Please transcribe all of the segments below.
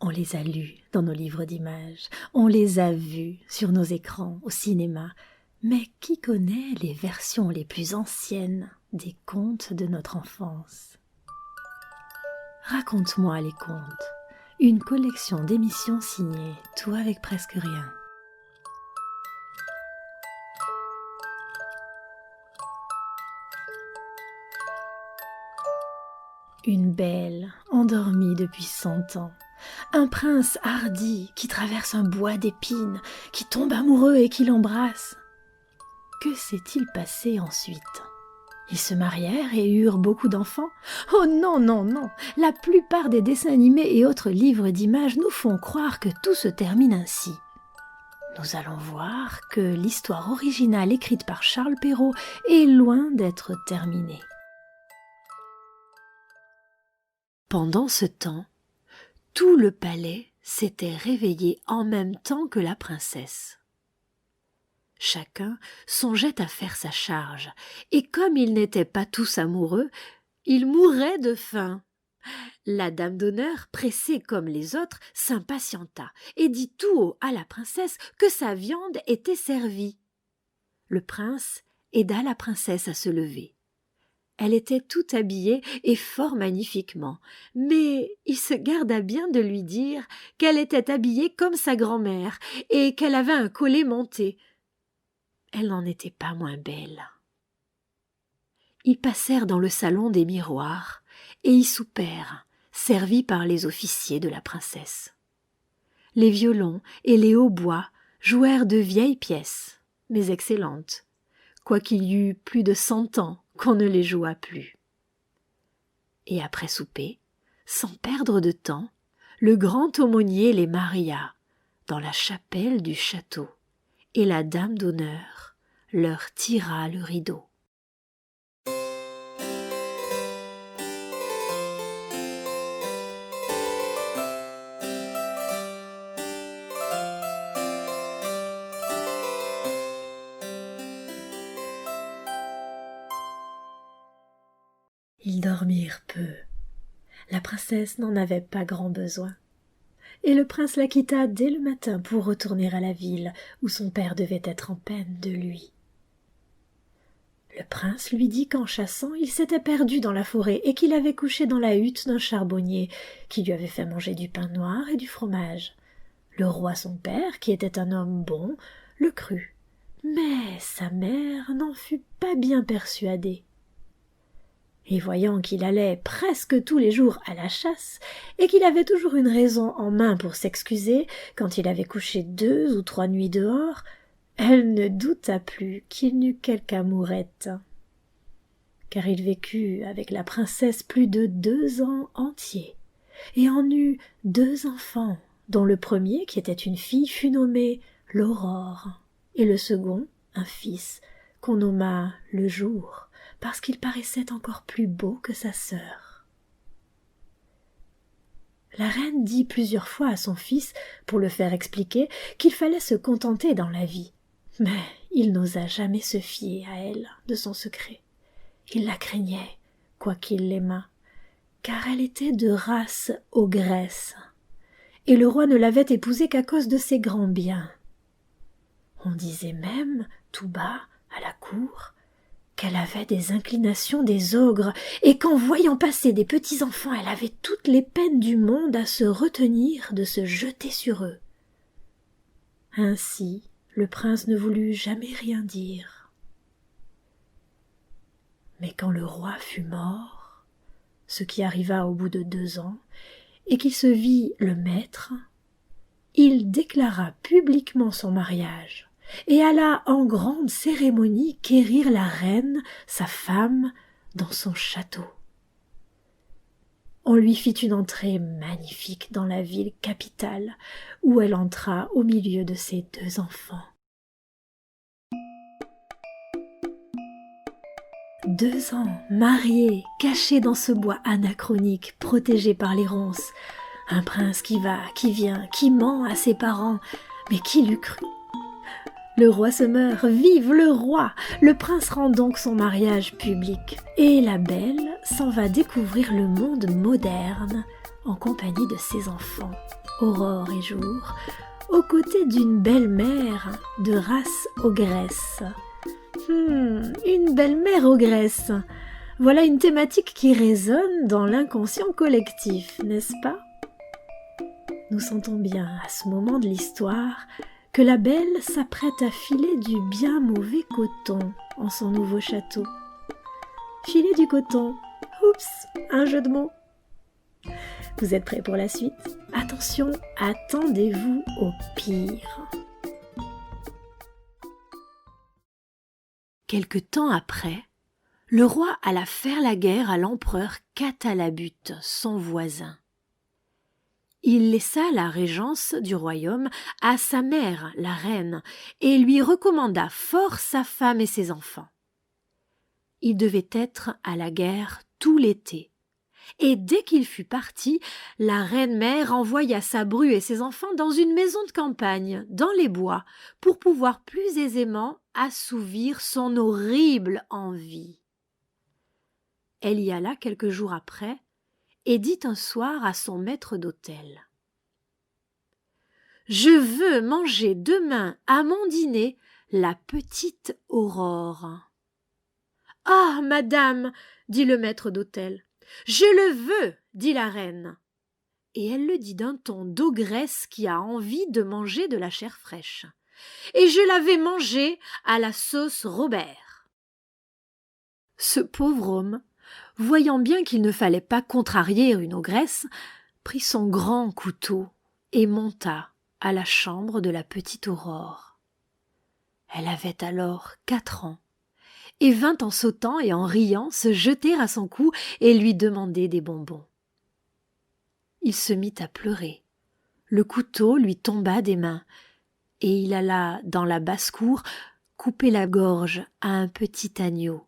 On les a lus dans nos livres d'images, on les a vus sur nos écrans au cinéma, mais qui connaît les versions les plus anciennes des contes de notre enfance? Raconte-moi les contes, une collection d'émissions signées, tout avec presque rien. Une belle, endormie depuis 100 ans. Un prince hardi qui traverse un bois d'épines, qui tombe amoureux et qui l'embrasse. Que s'est-il passé ensuite? Ils se marièrent et eurent beaucoup d'enfants? Oh non, non, non! La plupart des dessins animés et autres livres d'images nous font croire que tout se termine ainsi. Nous allons voir que l'histoire originale écrite par Charles Perrault est loin d'être terminée. Pendant ce temps, tout le palais s'était réveillé en même temps que la princesse. Chacun songeait à faire sa charge, et comme ils n'étaient pas tous amoureux, ils mouraient de faim. La dame d'honneur, pressée comme les autres, s'impatienta et dit tout haut à la princesse que sa viande était servie. Le prince aida la princesse à se lever. Elle était tout habillée et fort magnifiquement, mais il se garda bien de lui dire qu'elle était habillée comme sa grand-mère et qu'elle avait un collet monté. Elle n'en était pas moins belle. Ils passèrent dans le salon des miroirs et y soupèrent, servis par les officiers de la princesse. Les violons et les hautbois jouèrent de vieilles pièces, mais excellentes, quoiqu'il y eût plus de 100 ans qu'on ne les joua plus. Et après souper, sans perdre de temps, le grand aumônier les maria dans la chapelle du château, et la dame d'honneur leur tira le rideau. Ils dormirent peu. La princesse n'en avait pas grand besoin. Et le prince la quitta dès le matin pour retourner à la ville où son père devait être en peine de lui. Le prince lui dit qu'en chassant, il s'était perdu dans la forêt et qu'il avait couché dans la hutte d'un charbonnier qui lui avait fait manger du pain noir et du fromage. Le roi son père, qui était un homme bon, le crut, mais sa mère n'en fut pas bien persuadée. Et voyant qu'il allait presque tous les jours à la chasse, et qu'il avait toujours une raison en main pour s'excuser quand il avait couché 2 ou 3 nuits dehors, elle ne douta plus qu'il n'eût quelque amourette. Car il vécut avec la princesse plus de 2 ans entiers, et en eut 2 enfants, dont le premier, qui était une fille, fut nommé l'Aurore, et le second, un fils, qu'on nomma le Jour, parce qu'il paraissait encore plus beau que sa sœur. La reine dit plusieurs fois à son fils, pour le faire expliquer, qu'il fallait se contenter dans la vie, mais il n'osa jamais se fier à elle de son secret. Il la craignait, quoiqu'il l'aimât, car elle était de race ogresse, et le roi ne l'avait épousée qu'à cause de ses grands biens. On disait même, tout bas, à la cour, qu'elle avait des inclinations des ogres, et qu'en voyant passer des petits-enfants, elle avait toutes les peines du monde à se retenir de se jeter sur eux. Ainsi, le prince ne voulut jamais rien dire. Mais quand le roi fut mort, ce qui arriva au bout de 2 ans, et qu'il se vit le maître, il déclara publiquement son mariage, et alla en grande cérémonie quérir la reine, sa femme, dans son château. On lui fit une entrée magnifique dans la ville capitale, où elle entra au milieu de ses 2 enfants. 2 ans, mariés, cachés dans ce bois anachronique, protégés par les ronces. Un prince qui va, qui vient, qui ment à ses parents, mais qui l'eût cru? Le roi se meurt, vive le roi! Le prince rend donc son mariage public, et la belle s'en va découvrir le monde moderne en compagnie de ses enfants, Aurore et Jour, aux côtés d'une belle-mère de race ogresse. Une belle-mère ogresse. Voilà une thématique qui résonne dans l'inconscient collectif, n'est-ce pas? Nous sentons bien, à ce moment de l'histoire, que la belle s'apprête à filer du bien mauvais coton en son nouveau château. Filer du coton. Oups, un jeu de mots. Vous êtes prêts pour la suite? Attention, attendez-vous au pire. Quelque temps après, le roi alla faire la guerre à l'empereur Catalabute, son voisin. Il laissa la régence du royaume à sa mère, la reine, et lui recommanda fort sa femme et ses enfants. Il devait être à la guerre tout l'été, et dès qu'il fut parti, la reine-mère envoya sa bru et ses enfants dans une maison de campagne, dans les bois, pour pouvoir plus aisément assouvir son horrible envie. Elle y alla quelques jours après, et dit un soir à son maître d'hôtel: « Je veux manger demain à mon dîner la petite Aurore. »« Ah, madame, dit le maître d'hôtel, je le veux, dit la reine. » Et elle le dit d'un ton d'ogresse qui a envie de manger de la chair fraîche. « Et je l'avais mangée à la sauce Robert. » Ce pauvre homme, voyant bien qu'il ne fallait pas contrarier une ogresse, prit son grand couteau et monta à la chambre de la petite Aurore. Elle avait alors 4 ans et vint en sautant et en riant se jeter à son cou et lui demander des bonbons. Il se mit à pleurer. Le couteau lui tomba des mains et il alla dans la basse-cour couper la gorge à un petit agneau.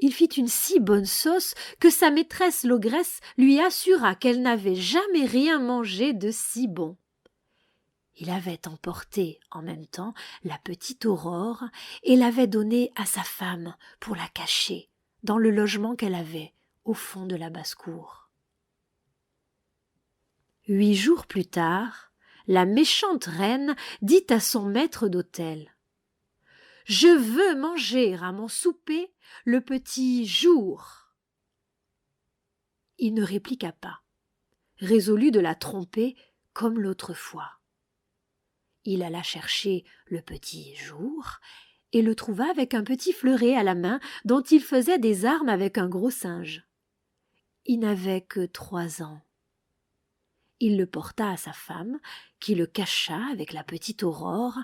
Il fit une si bonne sauce que sa maîtresse l'ogresse lui assura qu'elle n'avait jamais rien mangé de si bon. Il avait emporté en même temps la petite Aurore et l'avait donnée à sa femme pour la cacher dans le logement qu'elle avait au fond de la basse-cour. 8 jours plus tard, la méchante reine dit à son maître d'hôtel: « Je veux manger à mon souper le petit Jour. » Il ne répliqua pas, résolu de la tromper comme l'autre fois. Il alla chercher le petit Jour et le trouva avec un petit fleuret à la main dont il faisait des armes avec un gros singe. Il n'avait que 3 ans. Il le porta à sa femme, qui le cacha avec la petite Aurore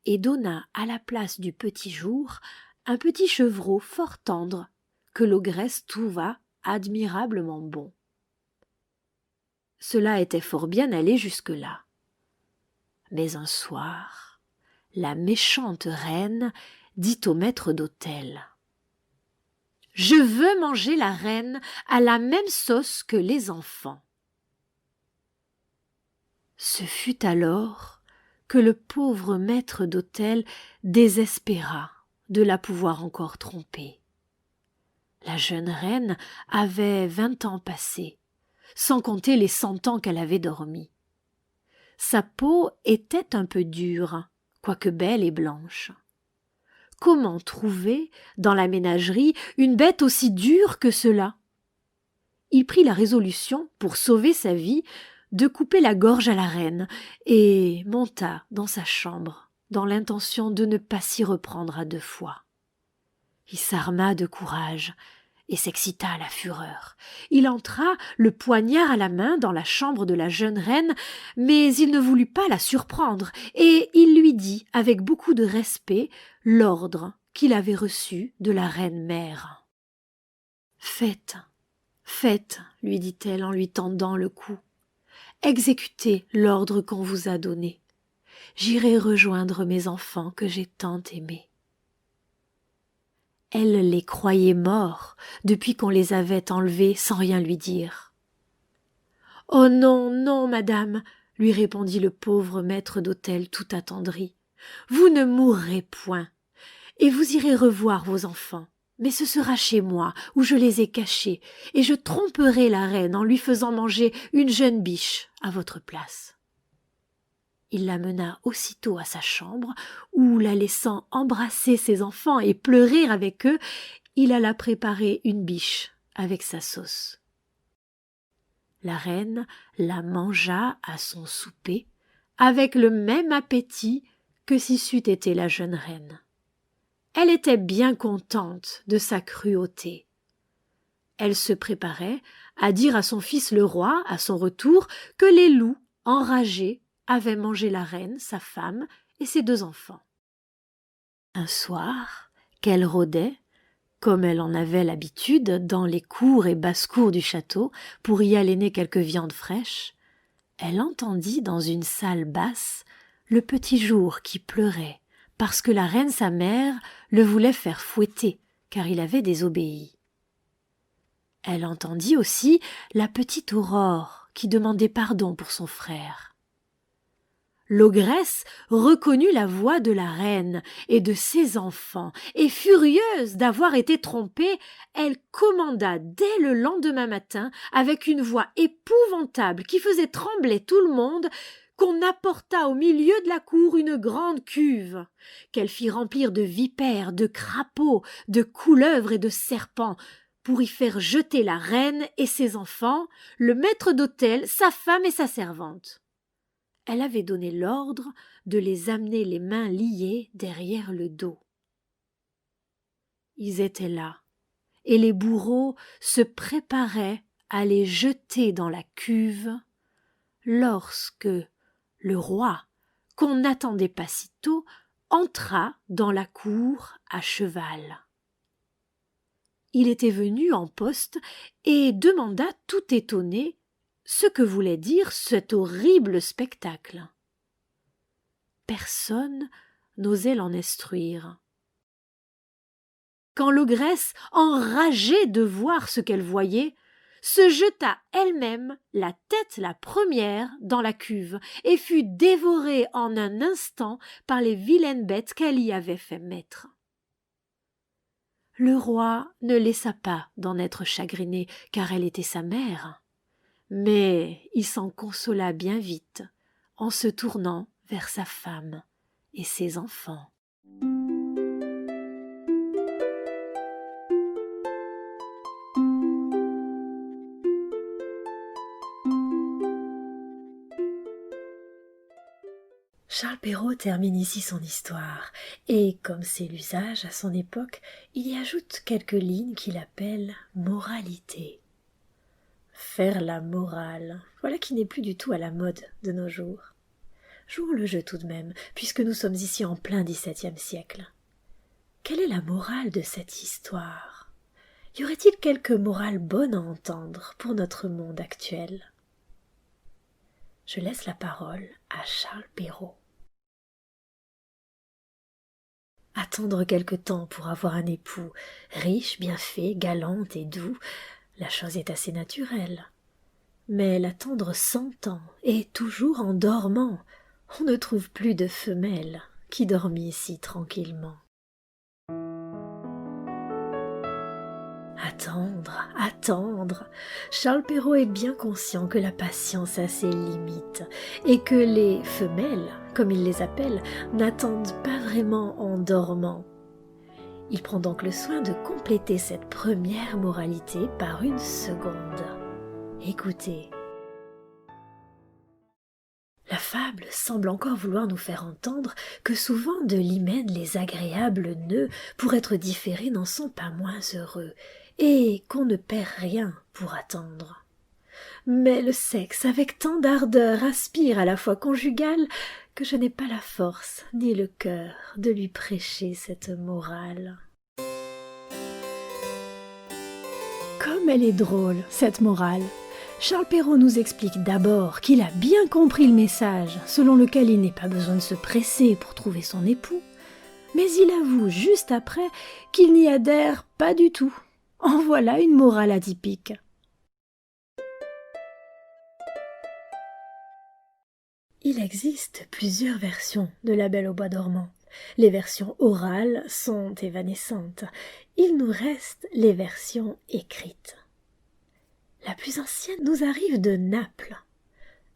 et donna à la place du petit Jour un petit chevreau fort tendre que l'ogresse trouva admirablement bon. Cela était fort bien allé jusque-là. Mais un soir, la méchante reine dit au maître d'hôtel: « Je veux manger la reine à la même sauce que les enfants. » Ce fut alors que le pauvre maître d'hôtel désespéra de la pouvoir encore tromper. La jeune reine avait 20 ans passés, sans compter les 100 ans qu'elle avait dormi. Sa peau était un peu dure, quoique belle et blanche. Comment trouver dans la ménagerie une bête aussi dure que cela? Il prit la résolution, pour sauver sa vie, de couper la gorge à la reine et monta dans sa chambre dans l'intention de ne pas s'y reprendre à 2 fois. Il s'arma de courage et s'excita à la fureur. Il entra, le poignard à la main, dans la chambre de la jeune reine, mais il ne voulut pas la surprendre, et il lui dit, avec beaucoup de respect, l'ordre qu'il avait reçu de la reine-mère. « Faites, faites, lui dit-elle en lui tendant le cou. Exécutez l'ordre qu'on vous a donné. J'irai rejoindre mes enfants que j'ai tant aimés. » Elle les croyait morts depuis qu'on les avait enlevés sans rien lui dire. « Oh non, non, madame, lui répondit le pauvre maître d'hôtel tout attendri. Vous ne mourrez point, et vous irez revoir vos enfants, mais ce sera chez moi, où je les ai cachés, et je tromperai la reine en lui faisant manger une jeune biche à votre place. » Il la mena aussitôt à sa chambre, où, la laissant embrasser ses enfants et pleurer avec eux, il alla préparer une biche avec sa sauce. La reine la mangea à son souper, avec le même appétit que si c'eût été la jeune reine. Elle était bien contente de sa cruauté. Elle se préparait à dire à son fils le roi, à son retour, que les loups, enragés, avaient mangé la reine, sa femme et ses 2 enfants. Un soir, qu'elle rôdait, comme elle en avait l'habitude, dans les cours et basses-cours du château, pour y aléner quelques viandes fraîches, elle entendit dans une salle basse le petit jour qui pleurait, parce que la reine sa mère le voulait faire fouetter, car il avait désobéi. Elle entendit aussi la petite Aurore qui demandait pardon pour son frère. L'ogresse reconnut la voix de la reine et de ses enfants, et furieuse d'avoir été trompée, elle commanda dès le lendemain matin, avec une voix épouvantable qui faisait trembler tout le monde, qu'on apportât au milieu de la cour une grande cuve, qu'elle fit remplir de vipères, de crapauds, de couleuvres et de serpents, pour y faire jeter la reine et ses enfants, le maître d'hôtel, sa femme et sa servante. Elle avait donné l'ordre de les amener les mains liées derrière le dos. Ils étaient là, et les bourreaux se préparaient à les jeter dans la cuve, lorsque le roi, qu'on n'attendait pas si tôt, entra dans la cour à cheval. Il était venu en poste et demanda tout étonné ce que voulait dire cet horrible spectacle. Personne n'osait l'en instruire. Quand l'ogresse, enragée de voir ce qu'elle voyait, se jeta elle-même, la tête la première, dans la cuve, et fut dévorée en un instant par les vilaines bêtes qu'elle y avait fait mettre. Le roi ne laissa pas d'en être chagriné, car elle était sa mère. Mais il s'en consola bien vite, en se tournant vers sa femme et ses enfants. Charles Perrault termine ici son histoire, et comme c'est l'usage à son époque, il y ajoute quelques lignes qu'il appelle « moralité ». Faire la morale, voilà qui n'est plus du tout à la mode de nos jours. Jouons le jeu tout de même, puisque nous sommes ici en plein XVIIe siècle. Quelle est la morale de cette histoire? Y aurait-il quelque morale bonne à entendre pour notre monde actuel? Je laisse la parole à Charles Perrault. Attendre quelque temps pour avoir un époux, riche, bien fait, galant et doux, la chose est assez naturelle. Mais l'attendre 100 ans, et toujours en dormant, on ne trouve plus de femelle qui dormit si tranquillement. Attendre, attendre. Charles Perrault est bien conscient que la patience a ses limites et que les femelles, comme il les appelle, n'attendent pas vraiment en dormant. Il prend donc le soin de compléter cette première moralité par une seconde. Écoutez. La fable semble encore vouloir nous faire entendre que souvent de l'hymen les agréables nœuds, pour être différés, n'en sont pas moins heureux, et qu'on ne perd rien pour attendre. Mais le sexe, avec tant d'ardeur, aspire à la fois conjugale, que je n'ai pas la force ni le cœur de lui prêcher cette morale. Comme elle est drôle, cette morale! Charles Perrault nous explique d'abord qu'il a bien compris le message, selon lequel il n'est pas besoin de se presser pour trouver son époux, mais il avoue juste après qu'il n'y adhère pas du tout. En voilà une morale atypique. Il existe plusieurs versions de La Belle au bois dormant. Les versions orales sont évanescentes. Il nous reste les versions écrites. La plus ancienne nous arrive de Naples.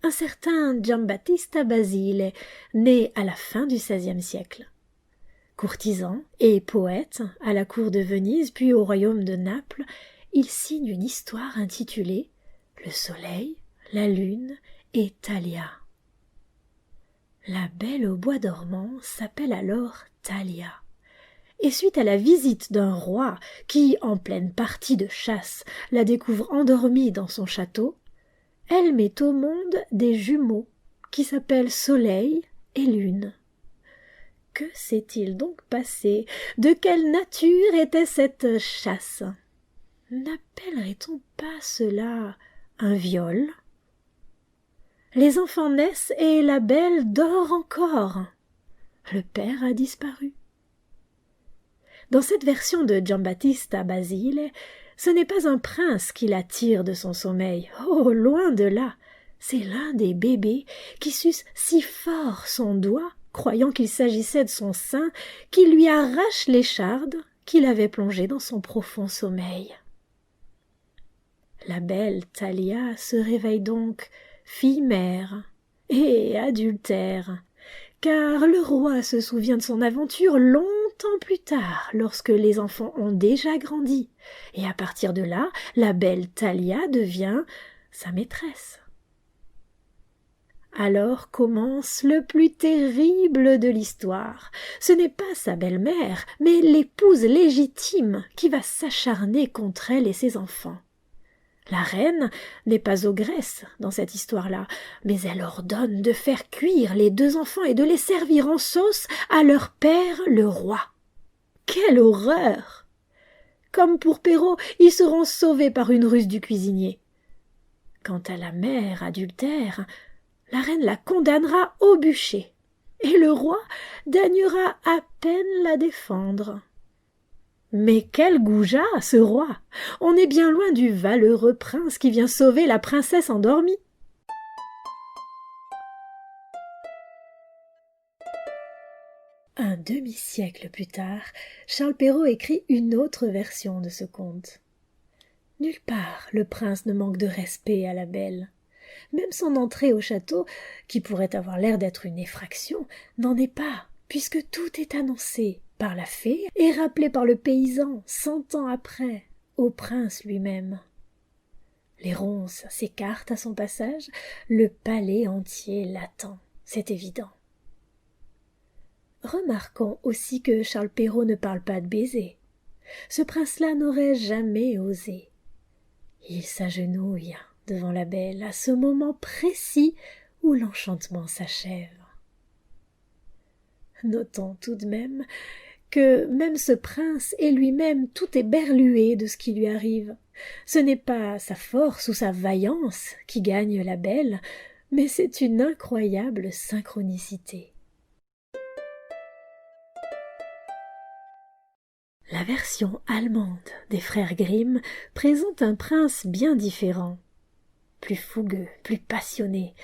Un certain Giambattista Basile, né à la fin du XVIe siècle. Courtisan et poète à la cour de Venise puis au royaume de Naples, il signe une histoire intitulée « Le soleil, la lune et Thalia ». La Belle au bois dormant s'appelle alors Thalia. Et suite à la visite d'un roi qui, en pleine partie de chasse, la découvre endormie dans son château, elle met au monde des jumeaux qui s'appellent Soleil et Lune. Que s'est-il donc passé? De quelle nature était cette chasse? N'appellerait-on pas cela un viol? Les enfants naissent et la Belle dort encore. Le père a disparu. Dans cette version de Giambattista Basile, ce n'est pas un prince qui la tire de son sommeil. Oh, loin de là! C'est l'un des bébés qui suce si fort son doigt, croyant qu'il s'agissait de son sein, qu'il lui arrache l'écharde qu'il avait plongée dans son profond sommeil. La belle Thalia se réveille donc fille-mère et adultère, car le roi se souvient de son aventure longtemps plus tard, lorsque les enfants ont déjà grandi, et à partir de là, la belle Thalia devient sa maîtresse. Alors commence le plus terrible de l'histoire. Ce n'est pas sa belle-mère, mais l'épouse légitime qui va s'acharner contre elle et ses enfants. La reine n'est pas ogresse dans cette histoire-là, mais elle ordonne de faire cuire les deux enfants et de les servir en sauce à leur père le roi. Quelle horreur! Comme pour Perrault, ils seront sauvés par une ruse du cuisinier. Quant à la mère adultère, la reine la condamnera au bûcher, et le roi daignera à peine la défendre. Mais quel goujat, ce roi! On est bien loin du valeureux prince qui vient sauver la princesse endormie. Un demi-siècle plus tard, Charles Perrault écrit une autre version de ce conte. Nulle part le prince ne manque de respect à la belle. Même son entrée au château, qui pourrait avoir l'air d'être une effraction, n'en est pas, puisque tout est annoncé par la fée et rappelé par le paysan 100 ans après au prince lui-même. Les ronces s'écartent à son passage, le palais entier l'attend, c'est évident. Remarquons aussi que Charles Perrault ne parle pas de baiser. Ce prince-là n'aurait jamais osé. Il s'agenouille devant la belle à ce moment précis où l'enchantement s'achève. Notons tout de même que même ce prince est lui-même tout éberlué de ce qui lui arrive. Ce n'est pas sa force ou sa vaillance qui gagne la belle, mais c'est une incroyable synchronicité. La version allemande des frères Grimm présente un prince bien différent, plus fougueux, plus passionné,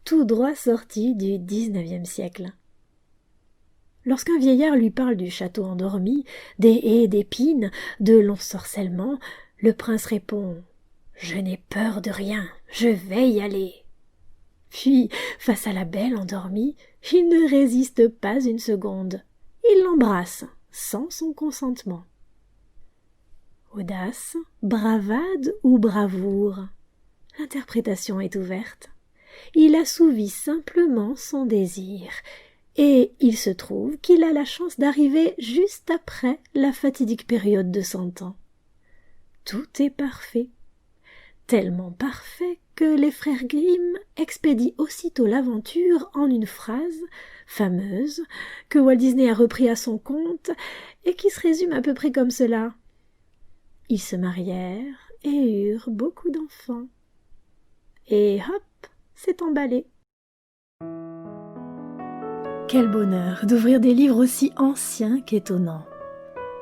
tout droit sorti du XIXe siècle. Lorsqu'un vieillard lui parle du château endormi, des haies d'épines, de l'ensorcellement, le prince répond « Je n'ai peur de rien, je vais y aller ». Puis, face à la belle endormie, il ne résiste pas une seconde. Il l'embrasse, sans son consentement. Audace, bravade ou bravoure? L'interprétation est ouverte. Il assouvit simplement son désir, et il se trouve qu'il a la chance d'arriver juste après la fatidique période de 100 ans. Tout est parfait, tellement parfait que les frères Grimm expédient aussitôt l'aventure en une phrase fameuse que Walt Disney a repris à son compte et qui se résume à peu près comme cela. Ils se marièrent et eurent beaucoup d'enfants. Et hop, c'est emballé. Quel bonheur d'ouvrir des livres aussi anciens qu'étonnants.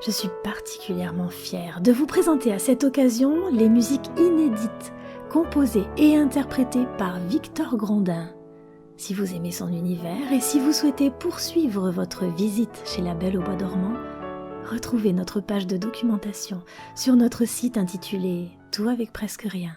Je suis particulièrement fière de vous présenter à cette occasion les musiques inédites, composées et interprétées par Victor Grondin. Si vous aimez son univers et si vous souhaitez poursuivre votre visite chez La Belle au Bois dormant, retrouvez notre page de documentation sur notre site intitulé Tout avec presque rien.